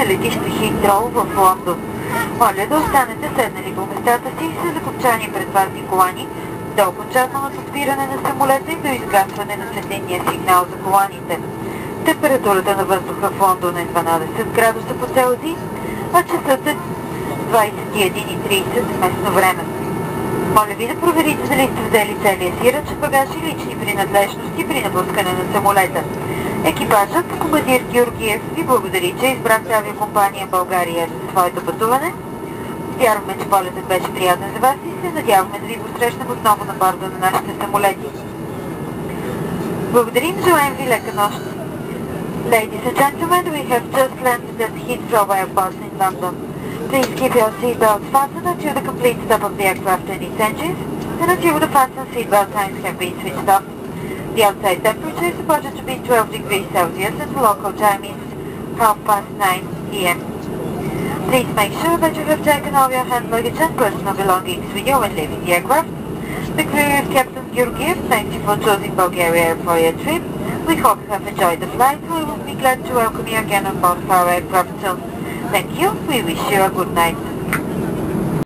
на летище Heathrow в Лондон. Моля да останете седнали по местата си с закопчани пред вас колани до окончателното спиране на самолета и до изгасване на светлинния сигнал за коланите. Температурата на въздуха в Лондон е 12 градуса по Целзий, а часът е 21:30 местно време. Моля ви да проверите дали сте взели целия си ръчен багаж и лични принадлежности при напускане на самолета. Екипажът, командир Георгиев, ви благодари, че избрахте авиокомпания България за своето пътуване. Вярваме, че полетът беше приятен за вас и се надяваме да ви посрещнем отново на борда на нашите самолети. Благодарим, желаем ви лека нощ. Ladies and gentlemen, we have just landed at Heathrow Airport in London. Please keep your seatbelts fastened until the complete stop of the aircraft and its engines, and until the fasten seatbelt signs have been switched off. The outside temperature is reported to be 12 degrees Celsius and the local time is 9:30 p.m. Please make sure that you have taken all your hand luggage and personal belongings with you when leaving the aircraft. The crew of Captain Georgiev thanks you for choosing Bulgaria for your trip. We hope you have enjoyed the flight. We will be glad to welcome you again on board our aircraft soon. Thank you. We wish you a good night.